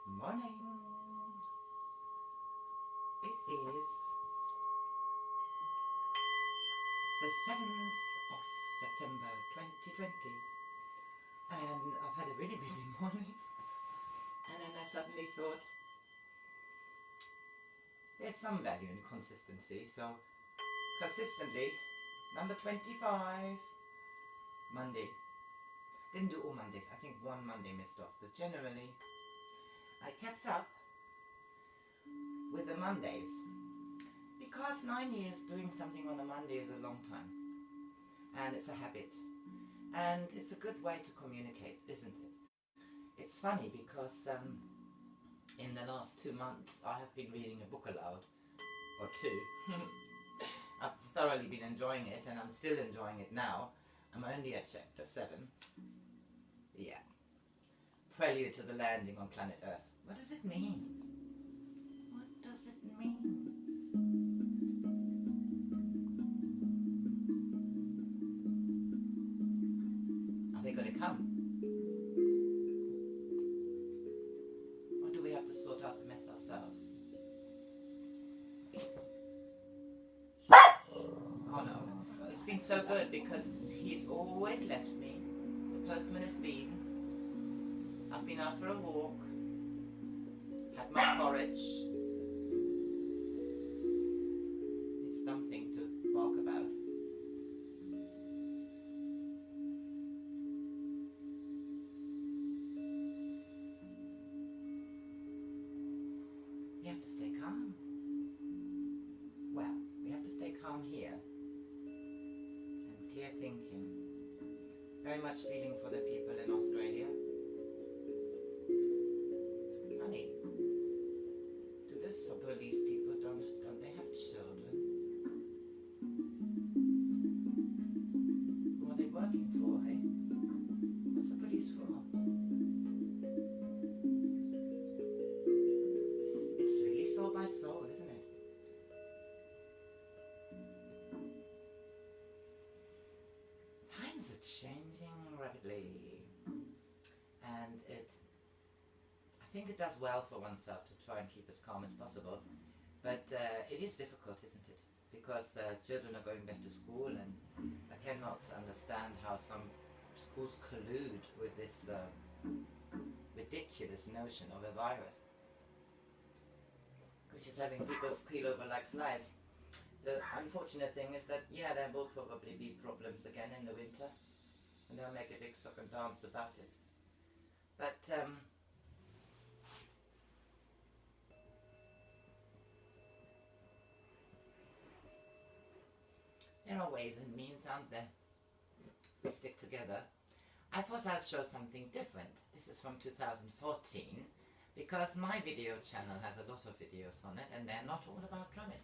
Morning. It is the 7th of September 2020 and I've had a really busy morning, and then I suddenly thought there's some value in consistency, so consistently, number 25, Monday. Didn't do all Mondays, I think one Monday missed off, but generally I kept up with the Mondays, because 9 years doing something on a Monday is a long time, and it's a habit, and it's a good way to communicate, isn't it? It's funny because in the last 2 months I have been reading a book aloud, or two. I've thoroughly been enjoying it, and I'm still enjoying it now. I'm only at chapter 7. Yeah. Prelude to the Landing on Planet Earth. What does it mean? What does it mean? Are they going to come? Or do we have to sort out the mess ourselves? Oh no. It's been so good because he's always left me. The postman has been. I've been out for a walk. Had my porridge. It's something to bark about. You have to stay calm. Well, we have to stay calm here. And clear thinking. Very much feeling for the people in Australia. Funny. Do this for police people, don't they have children? Who are they working for, eh? What's the police for? It's really soul by soul, isn't it? Times are changing rapidly, and I think it does well for oneself to try and keep as calm as possible, but it is difficult, isn't it? Because children are going back to school, and I cannot understand how some schools collude with this ridiculous notion of a virus, which is having people keel over like flies. The unfortunate thing is that, yeah, there will probably be problems again in the winter, and they'll make a big song and dance about it. But there are ways and means, aren't there? We stick together. I thought I'd show something different. This is from 2014, because my video channel has a lot of videos on it, and they're not all about drumming.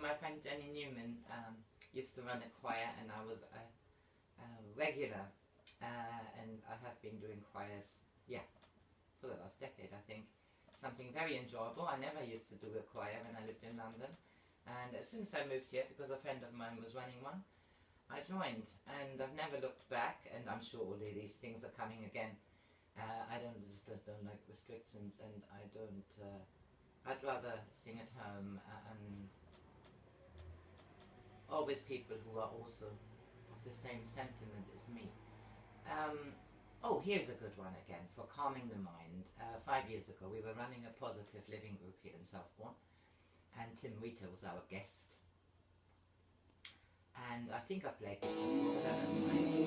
My friend Jenny Newman used to run a choir, and I was a regular, and I have been doing choirs, yeah, for the last decade, I think. Something very enjoyable. I never used to do a choir when I lived in London, and as soon as I moved here, because a friend of mine was running one, I joined, and I've never looked back, and I'm sure all these things are coming again. I don't like restrictions, and I don't, I'd rather sing at home and or with people who are also of the same sentiment as me. Oh, here's a good one again, for calming the mind. 5 years ago we were running a positive living group here in Southbourne, and Tim Rita was our guest. And I think I've played this before, haven't I?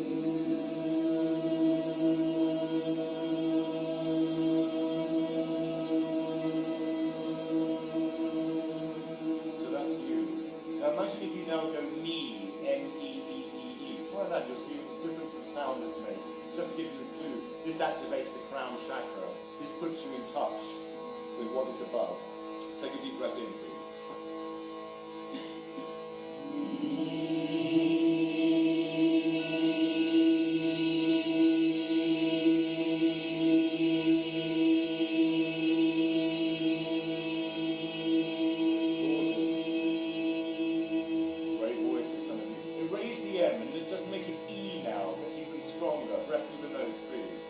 This activates the crown chakra. This puts you in touch with what is above. Take a deep breath in, please. Great voices, some of you. Erase the M and just make it E now. That's even stronger. Breath through the nose, please.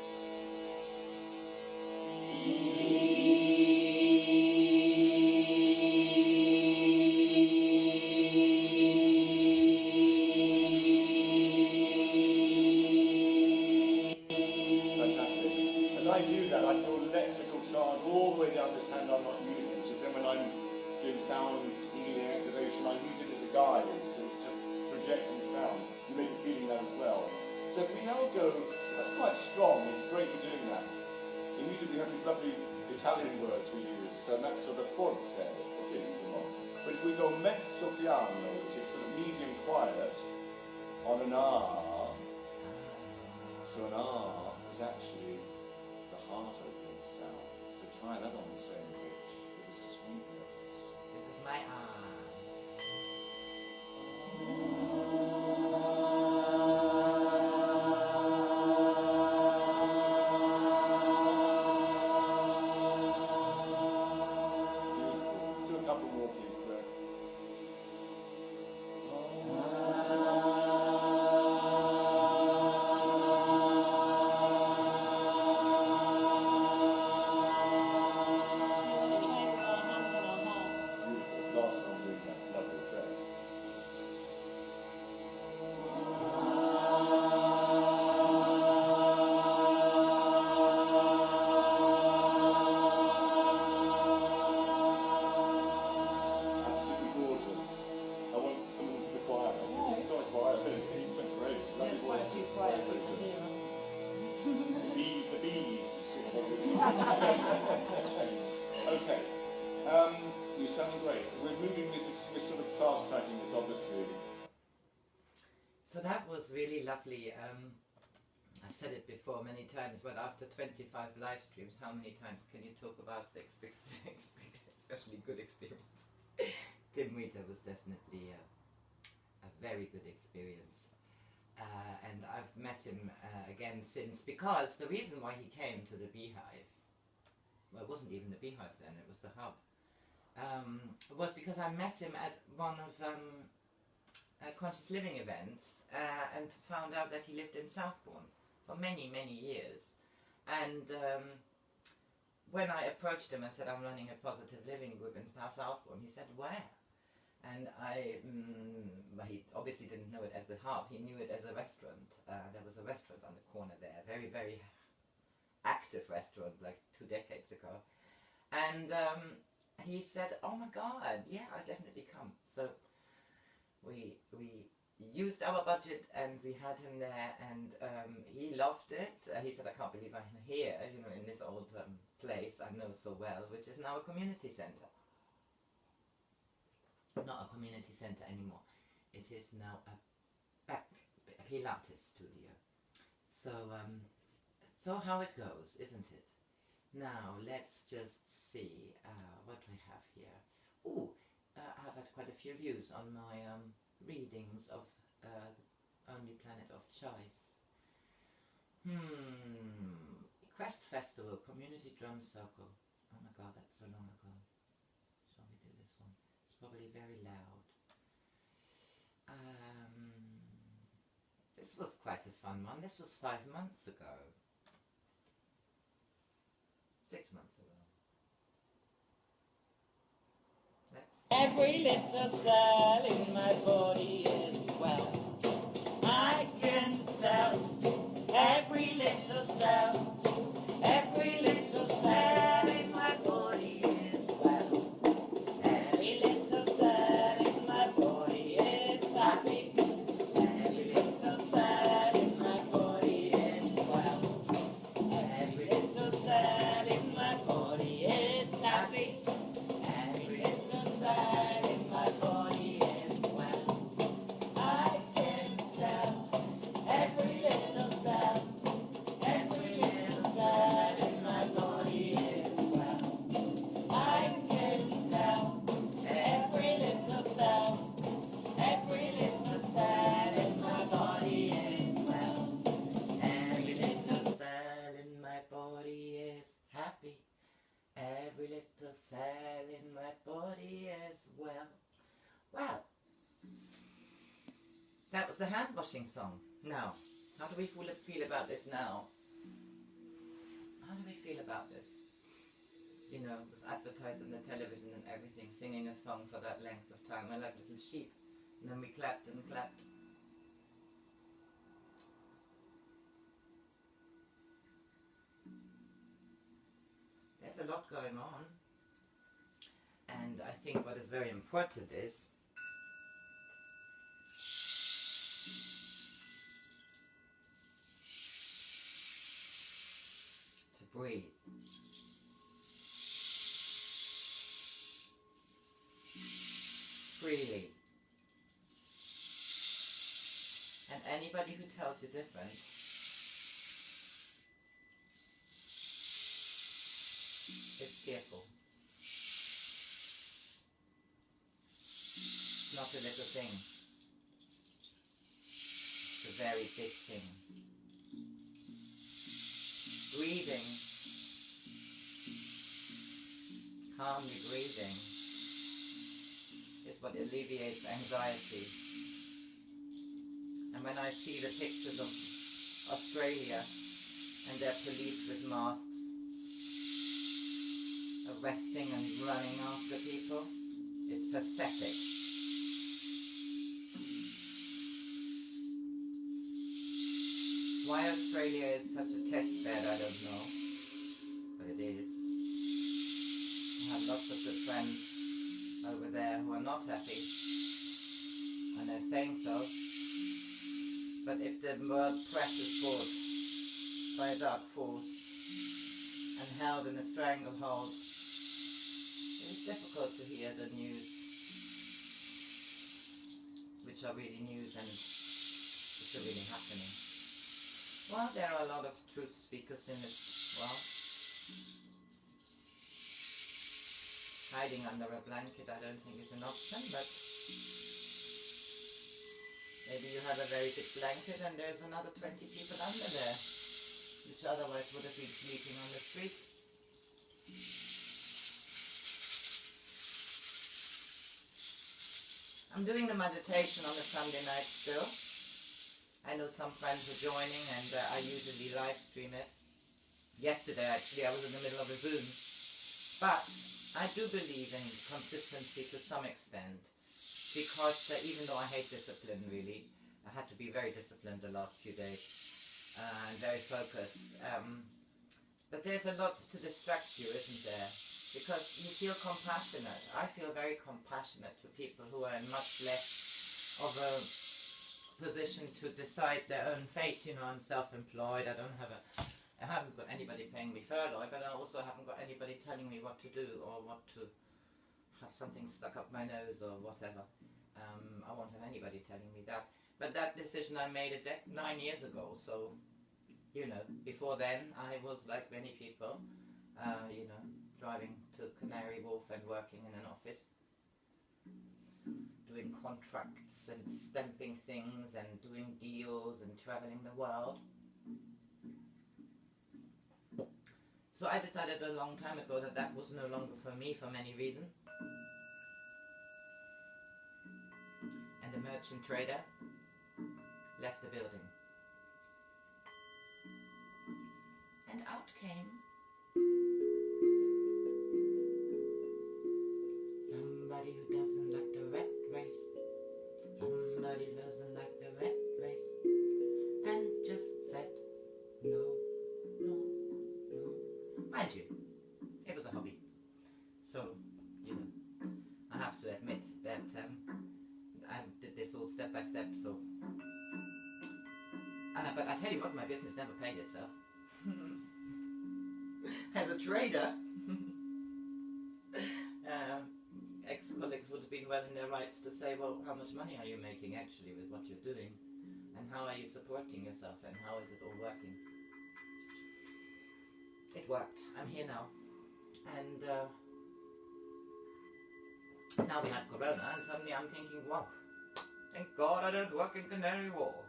Fantastic. As I do that, I feel electrical charge all the way down this hand I'm not using, which is then when I'm doing sound healing activation, I use it as a guide. It's just projecting sound. You may be feeling that as well. So if we now go, that's quite strong, it's great you're doing that. In music we have these lovely Italian words we use, so that's sort of forte, fortissimo. But if we go mezzo piano, which is sort of medium quiet, on an R, so an R is actually the heart opening sound. So try that on the same pitch, with a sweetness. This is my arm. Okay, you sound great. We're moving this, we're sort of fast tracking this obviously. So that was really lovely. I've said it before many times, but after 25 live streams, how many times can you talk about the experience, especially good experiences? Tim Wheater was definitely a very good experience. And I've met him again since, because the reason why he came to the Beehive, well, it wasn't even the Beehive then, it was the Hub, was because I met him at one of Conscious Living events and found out that he lived in Southbourne for many, many years. And when I approached him and said, I'm running a positive living group in Southbourne, he said, where? And well, he obviously didn't know it as the Hub, he knew it as a restaurant. There was a restaurant on the corner there, very, very active restaurant, like 2 decades ago. And he said, oh my God, yeah, I'll definitely come. So we used our budget and we had him there, and he loved it. He said, I can't believe I'm here, you know, in this old place I know so well, which is now a community centre. Not a community centre anymore. It is now a Pilates studio. So, so how it goes, isn't it? Now, let's just see what we have here. Oh, I've had quite a few views on my readings of Only Planet of Choice. Quest Festival, Community Drum Circle. Oh my God, that's so long ago. Shall we do this one? It's probably very loud. This was quite a fun one. This was 5 months ago. 6 months ago. Every little cell in my body is well. I can tell. Every little cell. Every little cell in my body is well. Every little cell in my body is happy. Every little cell in my body is well. Every little cell in my body is happy. Every little cell in my body is well. every little cell in my body as well. Well, that was the hand washing song. Now, how do we feel about this now? How do we feel about this? You know, it was advertised on the television and everything, singing a song for that length of time. We're like little sheep. And then we clapped and clapped. There's a lot going on. And I think what is very important is to breathe. Freely. And anybody who tells you different is fearful. It's not a little thing. It's a very big thing. Breathing, calmly breathing, is what alleviates anxiety. And when I see the pictures of Australia and their police with masks arresting and running after people, it's pathetic. Why Australia is such a test bed, I don't know, but it is. I have lots of good friends over there who are not happy, and they're saying so. But if the world press is forced by a dark force and held in a stranglehold, it is difficult to hear the news, which are really news and which are really happening. Well, there are a lot of truth speakers in this world. Hiding under a blanket I don't think is an option, but maybe you have a very big blanket and there's another 20 people under there, which otherwise would have been sleeping on the street. I'm doing the meditation on a Sunday night still. I know some friends are joining and I usually live stream it. Yesterday actually I was in the middle of a Zoom. But I do believe in consistency to some extent. Because even though I hate discipline really, I had to be very disciplined the last few days and very focused. But there's a lot to distract you, isn't there? Because you feel compassionate. I feel very compassionate to people who are in much less of a position to decide their own fate. You know, I'm self-employed. I haven't got anybody paying me furlough, but I also haven't got anybody telling me what to do or what to have something stuck up my nose or whatever. I won't have anybody telling me that. But that decision I made 9 years ago, so, you know, before then I was like many people, you know, driving to Canary Wharf and working in an office, doing contracts and stamping things and doing deals and traveling the world. So I decided a long time ago that that was no longer for me for many reasons. And the merchant trader left the building. And out came somebody who doesn't like the rat race. Somebody who doesn't like the rat race. And just said no, no, no. Mind you, it was a hobby. So, you know, I have to admit that I did this all step by step, so... but I tell you what, my business never paid itself. As a trader, ex-colleagues would have been well in their rights to say, well, how much money are you making actually with what you're doing? And how are you supporting yourself? And how is it all working? It worked. I'm here now. And now we have Corona, and suddenly I'm thinking, wow, thank God I don't work in Canary Wharf.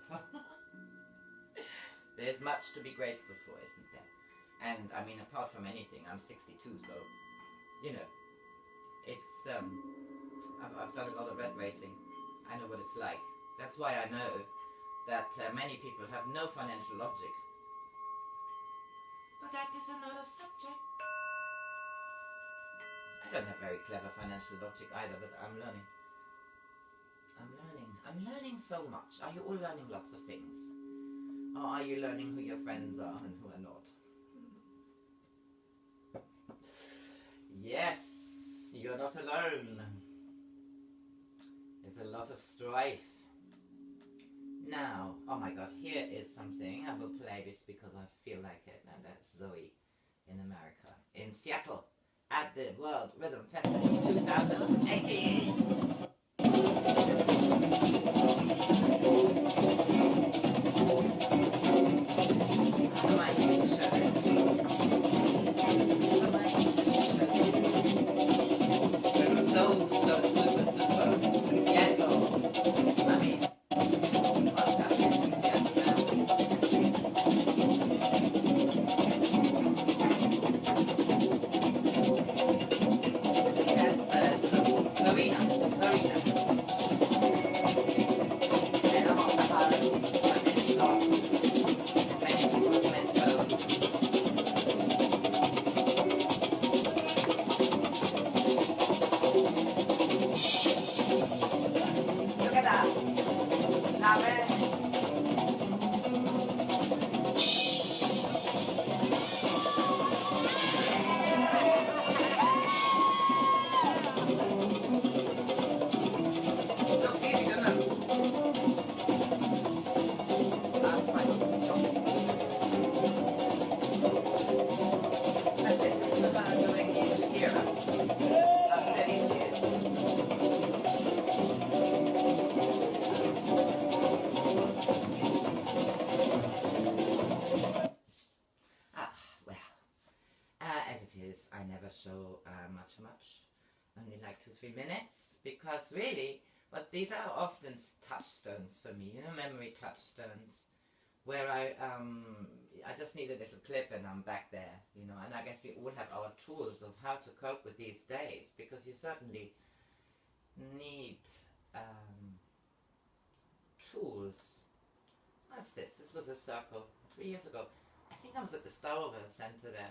There's much to be grateful for, isn't there? And I mean, apart from anything, I'm 62, so you know, it's I've done a lot of red racing. I know what it's like. That's why I know that many people have no financial logic. But that is another subject. I don't have very clever financial logic either, but I'm learning. I'm learning so much. Are you all learning lots of things? Or are you learning who your friends are and who are not? Yes, you're not alone. There's a lot of strife. Now, oh my god, here is something. I will play this because I feel like it. And that's Zoe in America, in Seattle, at the World Rhythm Festival 2018. Only like 2-3 minutes, because really, but these are often touchstones for me, you know, memory touchstones, where I just need a little clip and I'm back there, you know. And I guess we all have our tools of how to cope with these days, because you certainly need tools. What's this? This was a circle 3 years ago. I think I was at the Starville Centre there.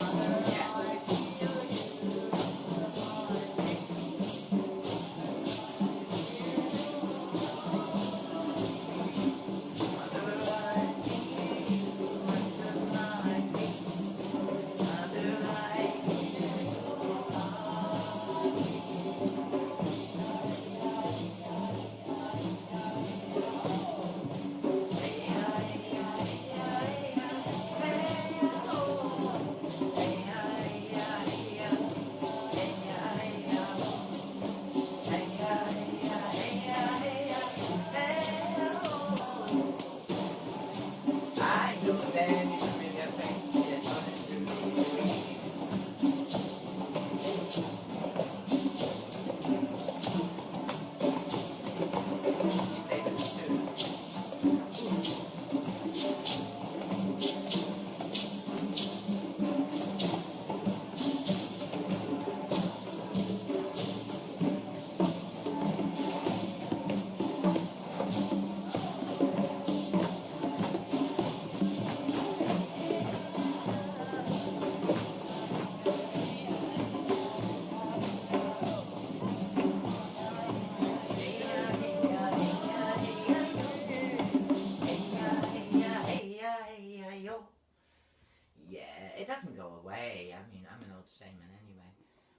It doesn't go away. I mean, I'm an old shaman anyway.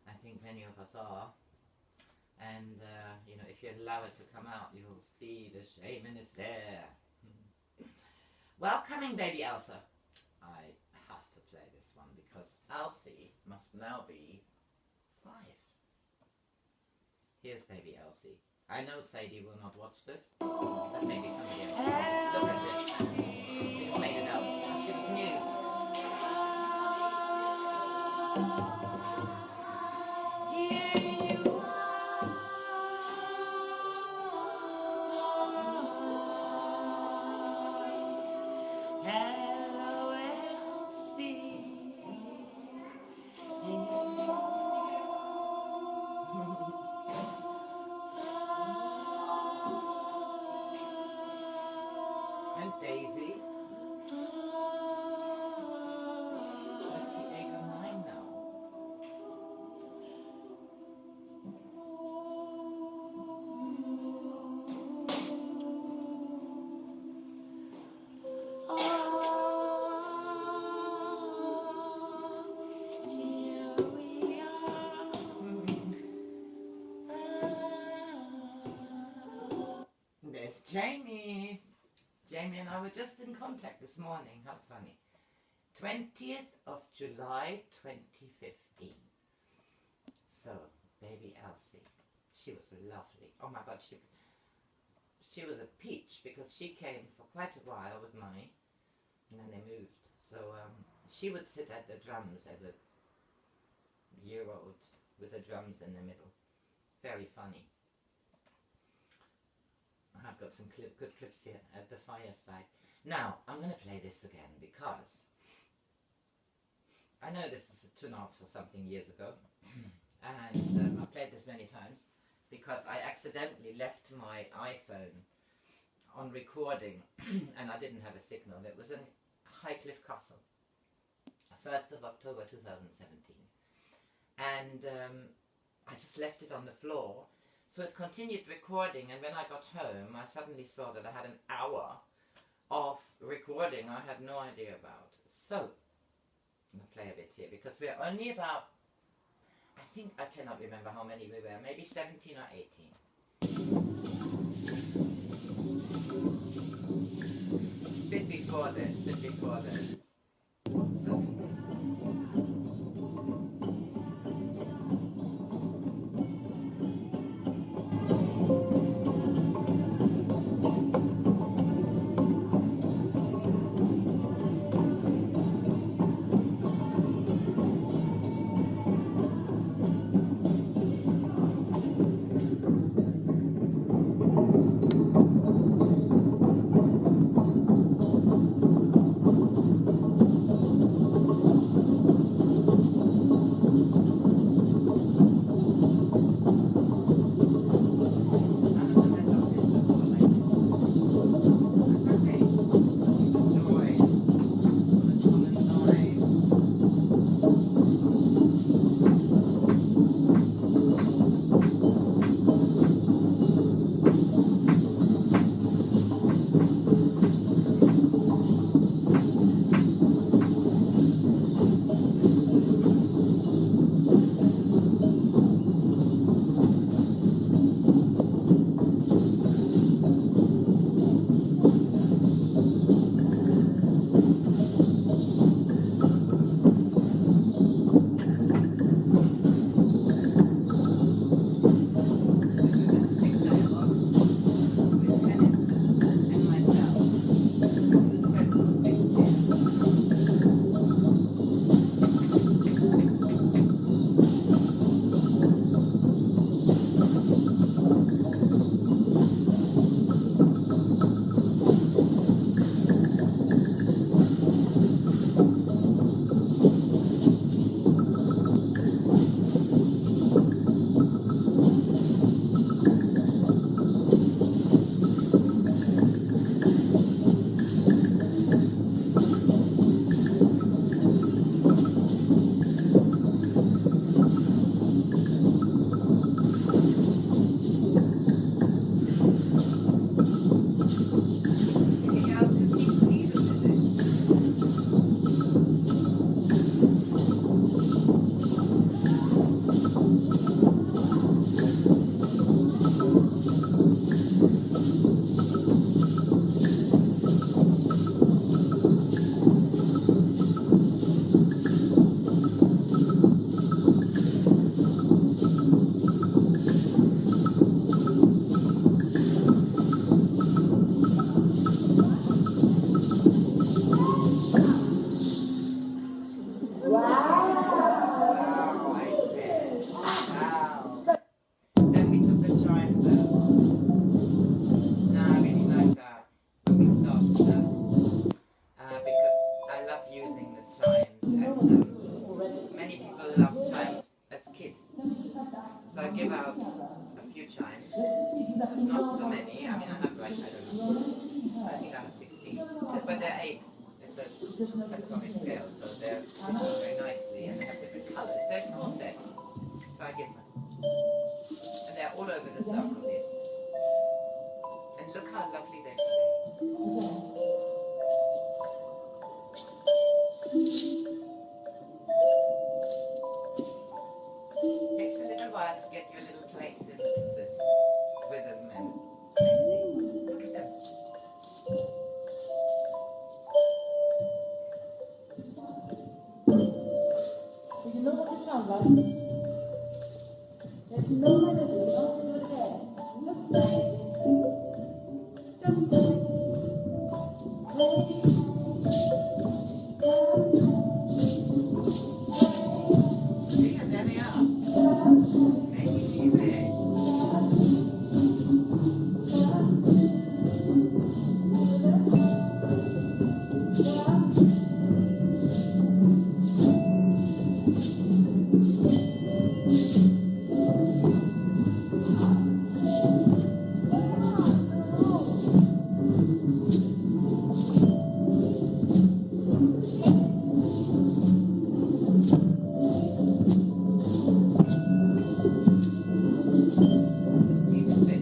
I think many of us are. And, you know, if you allow it to come out, you'll see the shaman is there. Welcoming baby Elsa. I have to play this one because Elsie must now be 5. Here's baby Elsie. I know Sadie will not watch this, but maybe somebody else. Look at this. We just made it up. She was new. Hello, Elsie. Jamie and I were just in contact this morning. How funny. 20th of July 2015. So, baby Elsie. She was lovely. Oh my god, she was a peach because she came for quite a while with Mummy and then they moved. So she would sit at the drums as a year-old with the drums in the middle. Very funny. I've got some good clips here at the fireside. Now, I'm going to play this again because I know this is 2.5 or something years ago and I played this many times because I accidentally left my iPhone on recording and I didn't have a signal. It was in Highcliffe Castle, 1st of October 2017. And I just left it on the floor. So it continued recording, and when I got home, I suddenly saw that I had an hour of recording I had no idea about. So, I'm going to play a bit here, because we're only about, I think, I cannot remember how many we were, maybe 17 or 18. Bit before this. So, So I give out a few chimes, not so many. I mean, I have like, I don't know, I think I have 16, but they're 8. It's a pentatonic scale, so they're fitting very nicely and they have different colors. So it's all set. So I give them. And they're all over the circle, these. And look how lovely they play. Takes a little while to get your little place into this rhythm and blending. Look at them. Yeah, there they are. Making music. See this bit?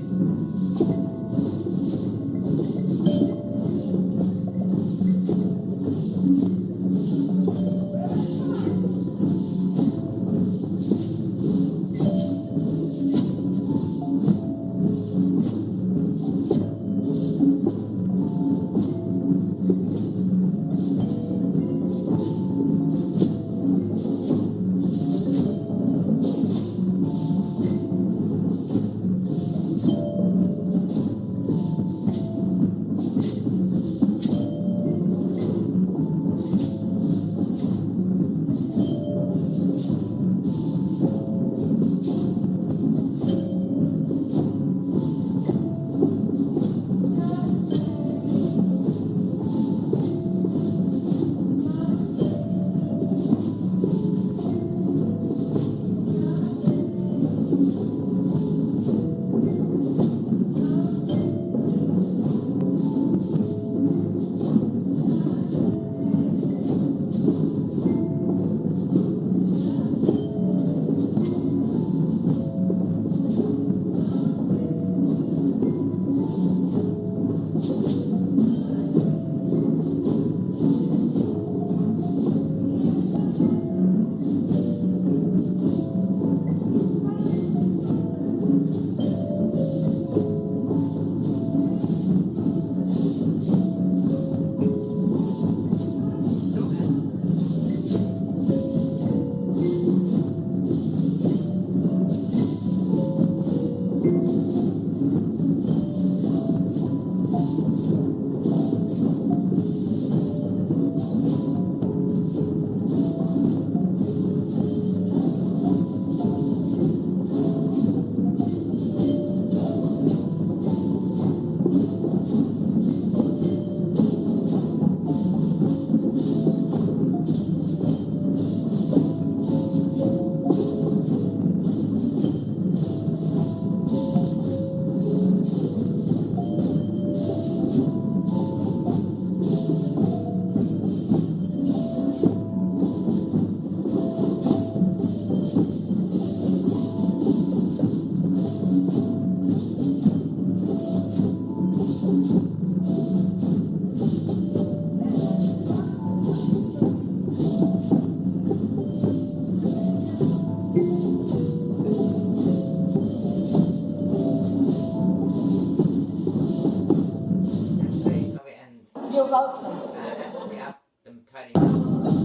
You're welcome. That's the app. I'm tidying up.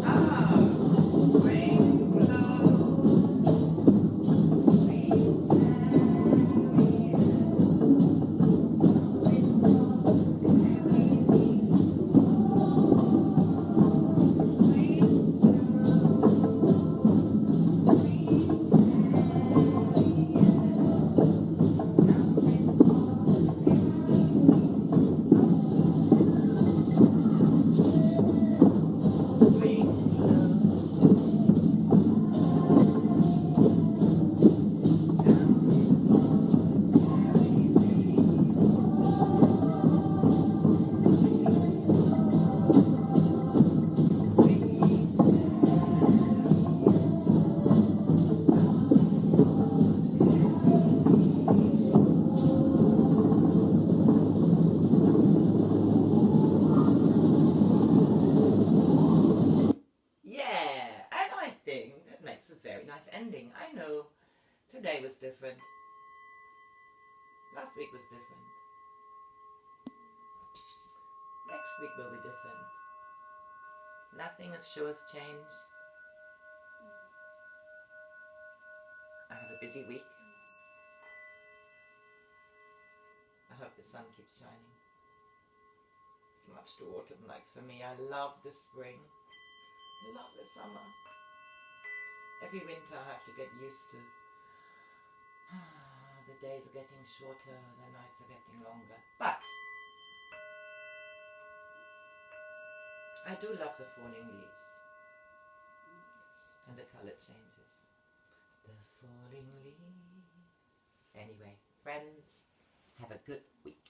Ah, rain Yeah, and I think that makes a very nice ending. I know today was different. Last week was different. week will be different. Nothing as sure has changed. I have a busy week. I hope the sun keeps shining. It's much too autumn like for me. I love the spring. I love the summer. Every winter I have to get used to. The days are getting shorter, the nights are getting longer. But I do love the falling leaves. And the colour changes. The falling leaves. Anyway, friends, have a good week.